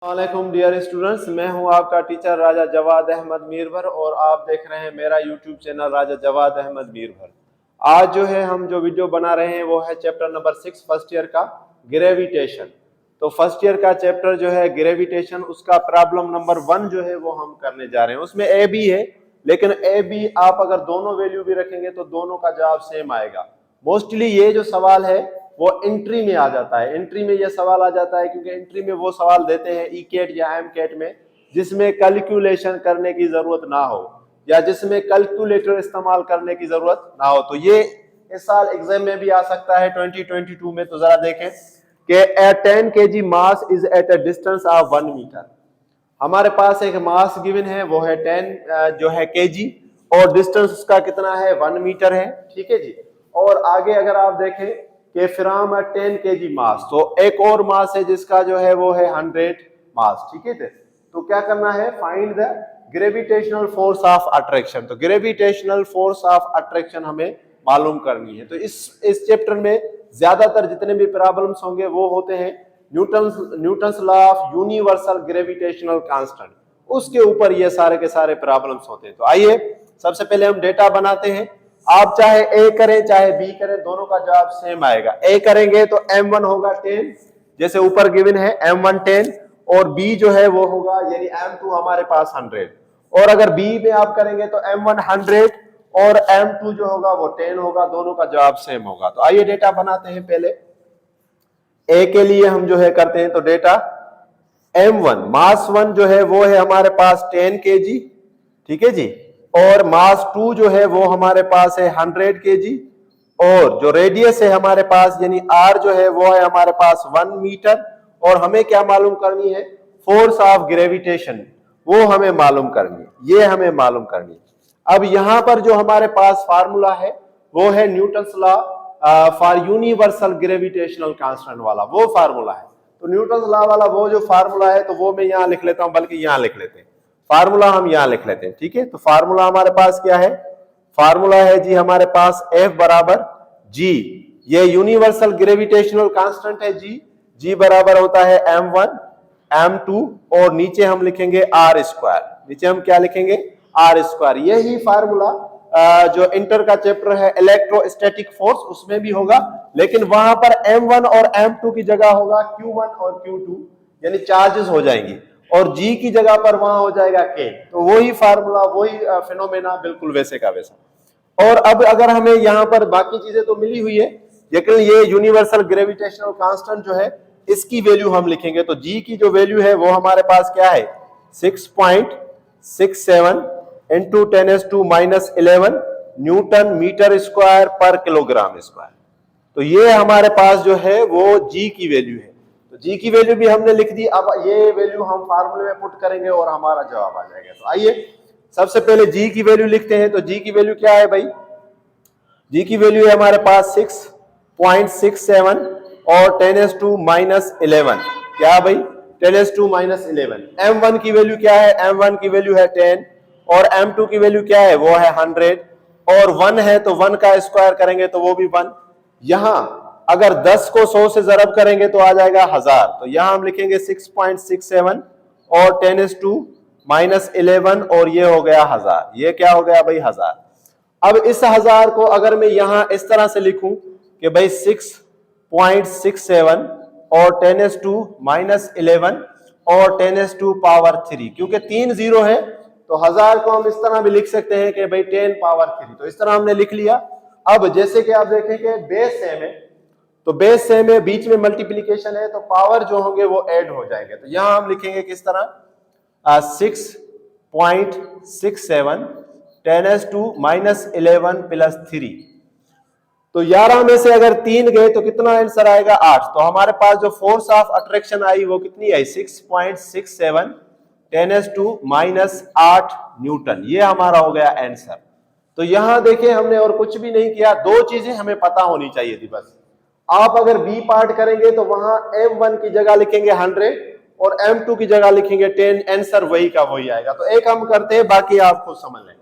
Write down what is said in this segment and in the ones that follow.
वालेकुम dear students, मैं हूं आपका टीचर राजा जवाद अहमद मीरभर और आप देख रहे हैं मेरा यूट्यूब चैनल राजा जवाद अहमद मीरभर। आज जो है हम जो वीडियो बना रहे हैं वो है चैप्टर नंबर 6 फर्स्ट ईयर का ग्रेविटेशन। तो फर्स्ट ईयर का चैप्टर जो है ग्रेविटेशन, उसका प्रॉब्लम नंबर 1 जो है वो हम करने जा रहे हैं। उसमें ए बी है, लेकिन ए बी आप अगर दोनों वैल्यू भी रखेंगे तो दोनों का जवाब सेम आएगा। मोस्टली ये जो सवाल है वो एंट्री में आ जाता है। एंट्री में ये सवाल आ जाता है क्योंकि एंट्री में वो सवाल देते हैं ई कैट या एम कैट में जिसमें कैलकुलेशन करने की जरूरत ना हो या जिसमें कैलकुलेटर इस्तेमाल करने की जरूरत ना हो। तो ये इस साल एग्जाम में भी आ सकता है 2022 में। तो जरा देखें कि 10 kg mass is at a distance of 1 metre. हमारे पास एक मास गिवन है वो है 10 जो है केजी और डिस्टेंस उसका कितना है 1 मीटर है। ठीक है जी। और आगे अगर आप देखें कि फ्रॉम 10 kg मास, तो एक और मास है जिसका जो है वो है 100 मास। ठीक है। तो क्या करना है, find the gravitational force of attraction. तो ग्रेविटेशनल फोर्स ऑफ अट्रैक्शन हमें मालूम करनी है। तो इस चैप्टर में ज्यादातर जितने भी प्रॉब्लम्स होंगे वो होते हैं Newton's law of universal gravitational constant, उसके ऊपर ये सारे के सारे प्रॉब्लम्स होते हैं। तो आइए सबसे पहले हम डेटा बनाते हैं। आप चाहे ए करें चाहे बी करें, दोनों का जवाब सेम आएगा। ए करेंगे तो m1 होगा 10, जैसे ऊपर गिवन है m1 10, और b जो है वो होगा यानी m2 हमारे पास 100। और अगर b में आप करेंगे तो m1 100 और m2 जो होगा वो 10 होगा, दोनों का जवाब सेम होगा। तो आइए डेटा बनाते हैं। पहले ए के लिए हम जो है करते हैं, तो डेटा m1 मास 1 जो है वो है हमारे पास 10 kg। ठीक है जी। और मास 2 जो है वो हमारे पास है 100 kg, और जो रेडियस है हमारे पास यानी r जो है वो है हमारे पास 1 मीटर। और हमें क्या मालूम करनी है, फोर्स ऑफ ग्रेविटेशन, वो हमें मालूम करनी है, ये हमें मालूम करनी है। अब यहां पर जो हमारे पास फार्मूला है वो है Newton's law for universal gravitational constant वाला वो फार्मूला है। तो न्यूटन्स लॉ वाला वो जो फार्मूला है तो वो मैं यहां लिख लेता हूं, बल्कि यहां लिख लेते हैं फार्मूला, हम यहां लिख लेते हैं। ठीक है। तो फार्मूला हमारे पास क्या है, फार्मूला है जी हमारे पास F बराबर G, ये यूनिवर्सल ग्रेविटेशनल कांस्टेंट है जी। G बराबर होता है m1 m2 और नीचे हम लिखेंगे r स्क्वायर। नीचे हम क्या लिखेंगे, r स्क्वायर। यही फार्मूला जो इंटर का चैप्टर है इलेक्ट्रोस्टैटिक फोर्स, उसमें भी होगा, लेकिन वहां पर m1 और m2 की जगह होगा q1 और q2 यानी चार्जेस हो जाएंगी, और G की जगह पर वहां हो जाएगा K। तो वही फार्मूला, वही फिनोमेना, बिल्कुल वैसे का वैसा। और अब अगर हमें यहाँ पर बाकी चीजें तो मिली हुई है, लेकिन ये यूनिवर्सल ग्रेविटेशनल कांस्टेंट जो है इसकी वैल्यू हम लिखेंगे। तो G की जो वैल्यू है वो हमारे पास क्या है, 6.67 इंटू 10⁻⁻11 न्यूटन मीटर स्क्वायर पर किलोग्राम स्क्वायर। तो ये हमारे पास जो है वो G की वैल्यू है। तो G की वैल्यू भी हमने लिख दी। अब ये वैल्यू हम फार्मूले में पुट करेंगे और हमारा जवाब आ जाएगा। तो आइए सबसे पहले G की वैल्यू लिखते हैं। तो G की वैल्यू क्या है भाई, G की वैल्यू है हमारे पास 6.67 और 10⁻⁻11। क्या भाई, 10⁻⁻11। m1 की वैल्यू क्या है, m1 की वैल्यू है 10 और m2 की वैल्यू क्या है, वो है 100 और 1 है तो 1 का स्क्वायर करेंगे तो वो भी 1। यहां अगर 10 को 100 से जरब करेंगे तो आ जाएगा 1000। तो यहां हम लिखेंगे 6.67 और 10⁻⁻11 और ये हो गया 1000। ये क्या हो गया भाई, 1000। अब इस 1000 को अगर मैं यहां इस तरह से लिखूं कि भाई 6.67 और 10⁻⁻11 और 10⁻³ क्योंकि 3 जीरो है तो 1000 को हम इस तरह भी लिख सकते हैं कि भाई 10⁻3। तो इस तरह हमने लिख लिया। अब जैसे कि आप देखें कि बेस सेम है, तो बेस सेम है, बीच में मल्टीप्लीकेशन है, तो पावर जो होंगे वो ऐड हो जाएंगे। तो यहां हम लिखेंगे किस तरह, 6.67 10⁻⁻11 प्लस 3। तो 11 में से अगर 3 गए तो कितना आंसर आएगा, 8। तो हमारे पास जो फोर्स ऑफ अट्रैक्शन आई वो कितनी आई, 6.67 10⁻⁸ न्यूटन। ये हमारा हो गया आंसर। तो यहां देखें हमने और कुछ भी नहीं किया, दो चीजें हमें पता होनी चाहिए थी बस। आप अगर बी पार्ट करेंगे तो वहां m1 की जगह लिखेंगे 100 और m2 की जगह लिखेंगे 10, आंसर वही का वही आएगा। तो एक हम करते हैं, बाकी आप खुद समझ लें।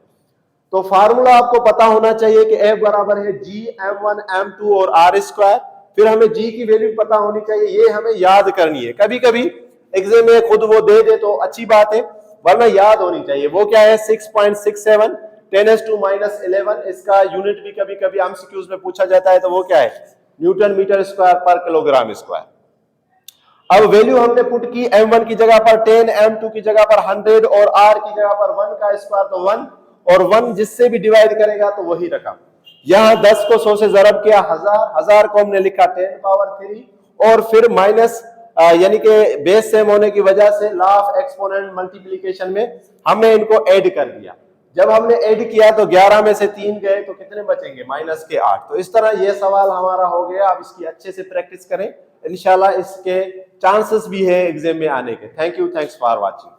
तो फार्मूला आपको पता होना चाहिए कि F बराबर है G m1 m2 और r स्क्वायर। फिर हमें G की वैल्यू पता होनी चाहिए, ये हमें याद करनी है। कभी कभी एग्जाम में खुद वो दे दे तो अच्छी बात है, वरना याद होनी चाहिए। वो क्या है 6.67 10⁻11। इसका यूनिट भी कभी कभी एमसीक्यूज में पूछा जाता है, तो वो क्या है न्यूटन मीटर स्क्वायर पर किलोग्राम स्क्वायर। अब वैल्यू हमने पुट की m1 की जगह पर 10, m2 की जगह पर 100 और r की जगह पर 1 का स्क्वायर तो 1, और 1 जिससे भी डिवाइड करेगा तो वही रकम। यहां 10 को 100 से जरब किया 1000 को हमने लिखा 10 पावर 3, और फिर माइनस यानी कि बेस सेम होने की वजह से लॉ ऑफ एक्सपोनेंट मल्टीप्लिकेशन में हमने इनको ऐड कर दिया। जब हमने ऐड किया तो 11 में से 3 गए तो कितने बचेंगे माइनस के 8। तो इस तरह ये सवाल हमारा हो गया। अब इसकी अच्छे से प्रैक्टिस करें, इंशाल्लाह इसके चांसेस भी है एग्जाम में आने के। Thank you, thanks for watching.